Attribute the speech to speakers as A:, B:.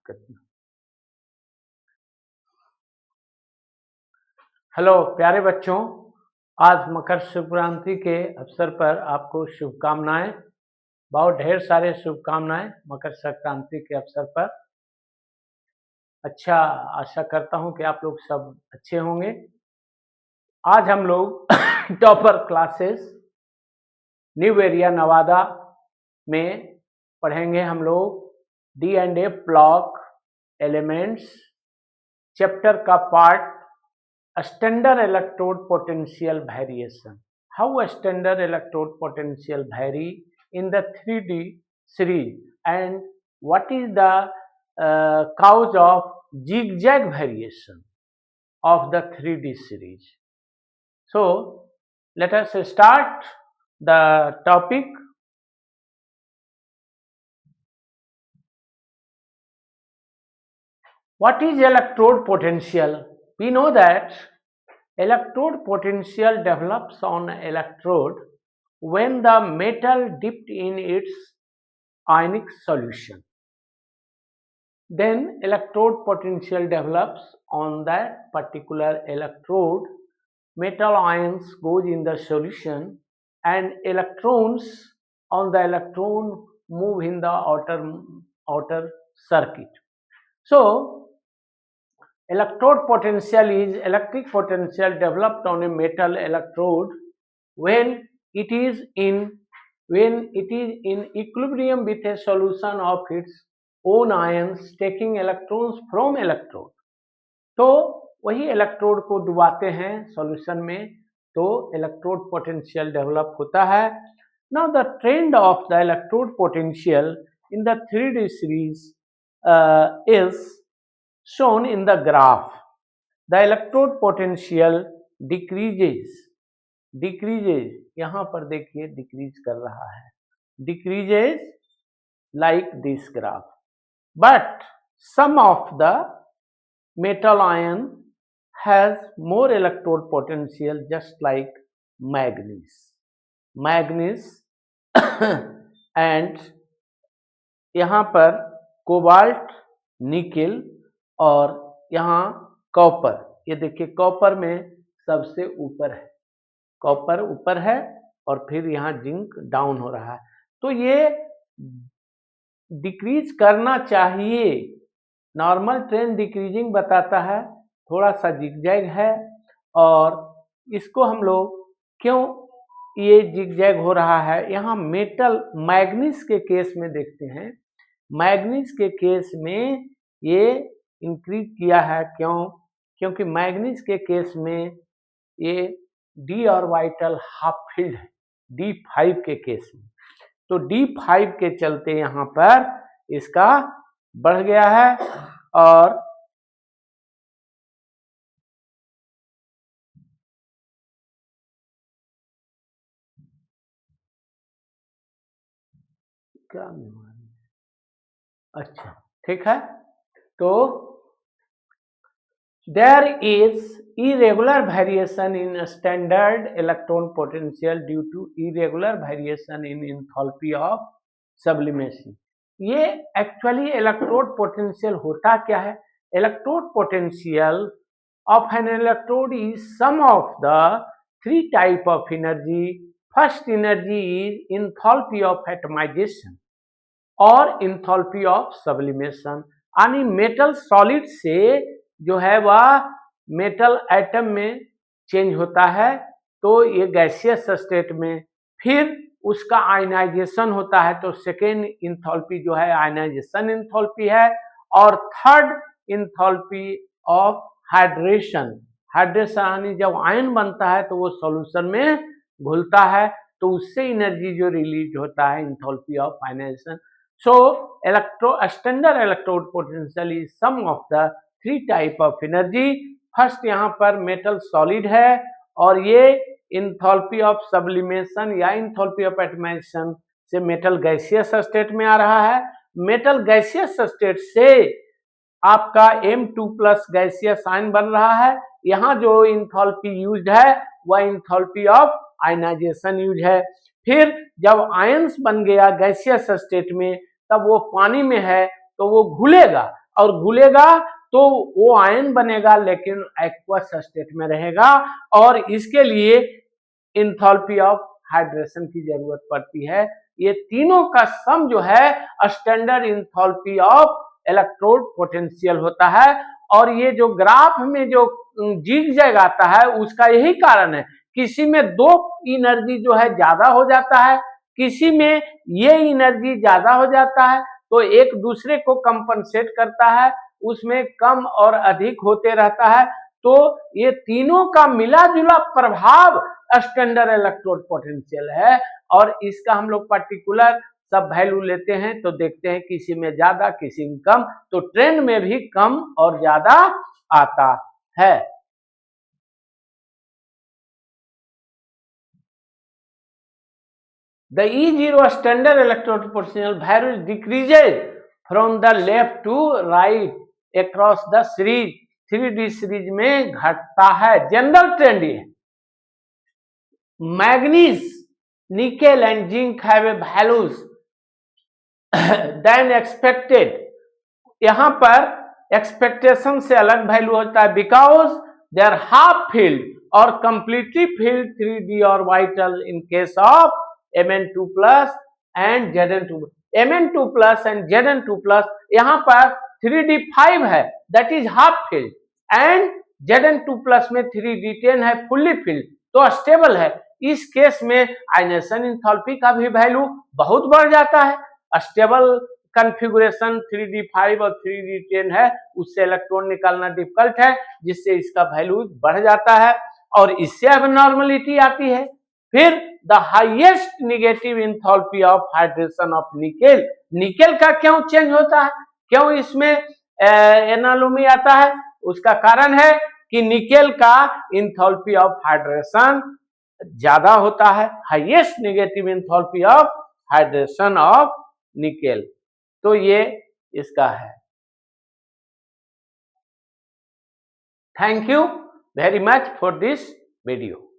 A: करना। हेलो प्यारे बच्चों, आज मकर संक्रांति के अवसर पर आपको शुभकामनाएं, बहुत ढेर सारे शुभकामनाएं मकर संक्रांति के अवसर पर। अच्छा, आशा करता हूं कि आप लोग सब अच्छे होंगे। आज हम लोग topper classes new area Nawada में पढ़ेंगे हम लोग D&A ब्लॉक एलिमेंट्स चैप्टर का part standard electrode potential variation. How standard electrode potential vary in the 3D series and what is the cause of zigzag variation of the 3D series. So let us start the topic. What is electrode potential? We know that electrode potential develops on electrode when the metal dipped in its ionic solution. Then electrode potential develops on that particular electrode. Metal ions goes in the solution and electrons on the electron move in the outer circuit. So electrode potential is electric potential developed on a metal electrode when it is in equilibrium with a solution of its own ions taking electrons from electrode. तो वही electrode को डुबाते हैं solution में तो electrode potential develop होता है. Now the trend of the electrode potential in the 3D series is shown in the graph. The electrode potential decreases. यहाँ पर देखिए डिक्रीज कर रहा है, decreases like this graph. But some of the metal ion has more electrode potential, just like manganese and यहाँ पर cobalt, nickel और यहाँ कॉपर. ये देखिए कॉपर में सबसे ऊपर है, कॉपर ऊपर है और फिर यहाँ जिंक डाउन हो रहा है. तो ये डिक्रीज करना चाहिए. नॉर्मल ट्रेंड डिक्रीजिंग बताता है, थोड़ा सा जिगजैग है. और इसको हम लोग क्यों ये जिगजैग हो रहा है, यहाँ मेटल मैग्नीज के केस में देखते हैं. मैग्नीज के केस में ये इंक्रीज किया है. क्यों? क्योंकि मैग्नीज के केस में ये d ऑर्बिटल हाफ फील्ड है D5 के केस में. तो D5 के चलते यहाँ पर इसका बढ़ गया है. और क्या अच्छा ठीक है. तो there is irregular variation in standard electron potential due to irregular variation in enthalpy of sublimation. ये एक्चुअली इलेक्ट्रोड पोटेंशियल होता क्या है? Electrode potential of an electrode is sum of the 3 type of energy. First energy is enthalpy of atomization और enthalpy of sublimation. यानी metal solid से जो है वह मेटल एटम में चेंज होता है तो ये गैसियस स्टेट में, फिर उसका आयनाइजेशन होता है तो सेकेंड इंथैल्पी जो है आयनाइजेशन इंथैल्पी है. और third enthalpy of hydration. Hydration यानी जब आयन बनता है तो वो सॉल्यूशन में घुलता है तो उससे एनर्जी जो रिलीज होता है enthalpy of ionisation. So standard electrode potential is sum of the 3 type of energy. First यहाँ पर मेटल सॉलिड है और ये इंथैल्पी ऑफ सब्लिमेशन या इंथैल्पी ऑफ एटमाइजेशन से मेटल गैसियस स्टेट में आ रहा है. मेटल गैसियस स्टेट से आपका M2 प्लस गैसियस आयन बन रहा है. यहाँ जो इंथैल्पी यूज्ड है वह इंथैल्पी ऑफ आयनाइजेशन यूज है. फिर जब आयंस बन गया गैसियस स्टेट में तब वो पानी में है तो वो घुलेगा और घुलेगा तो वो आयन बनेगा लेकिन एक्वस स्टेट में रहेगा, और इसके लिए इंथैल्पी ऑफ हाइड्रेशन की जरूरत पड़ती है। ये तीनों का सम जो है standard enthalpy of electrode potential होता है। और ये जो ग्राफ में जो जिग-जैग आता है उसका यही कारण है, किसी में दो एनर्जी जो है ज्यादा हो जाता है, किसी में ये एनर्जी ज्यादा हो जाता है, तो एक दूसरे को कंपनसेट करता है, उसमें कम और अधिक होते रहता है। तो ये तीनों का मिला जुला प्रभाव स्टैंडर्ड इलेक्ट्रोड पोटेंशियल है, और इसका हम लोग पर्टिकुलर सब वैल्यू लेते हैं तो देखते हैं किसी में ज्यादा किसी में कम, तो ट्रेंड में भी कम और ज्यादा आता है। The E0 standard electrode potential varies decreases from the left to right across the series, 3D series में घटता है। जनरल ट्रेंड ये manganese, nickel and zinc have a values than expected. यहां पर एक्सपेक्टेशन से अलग वैल्यू होता है, because they are half filled और completely filled 3D orbital in case of Mn2 plus and Zn2। Mn2 plus and Zn2 plus यहां पर 3D5 है, that is half filled, and Zn2 plus में 3D10 है, fully field, तो stable है। इस case में आयनेशन इंथैल्पी का भी वैल्यू बहुत बढ़ जाता है। स्टेबल कॉन्फ़िगरेशन 3D5 और 3D10 है, उससे इलेक्ट्रॉन निकालना डिफिकल्ट है, जिससे इसका वैल्यू बढ़ जाता है और इससे एबनॉर्मलिटी आती है। फिर the highest negative enthalpy of hydration of nickel. Nickel का क्यों चेंज होता है, क्यों इसमें एनालॉमी आता है? उसका कारण है कि निकेल का इंथैल्पी ऑफ हाइड्रेशन ज्यादा होता है, highest negative enthalpy of hydration of nickel. तो ये इसका है। Thank you very much for this video.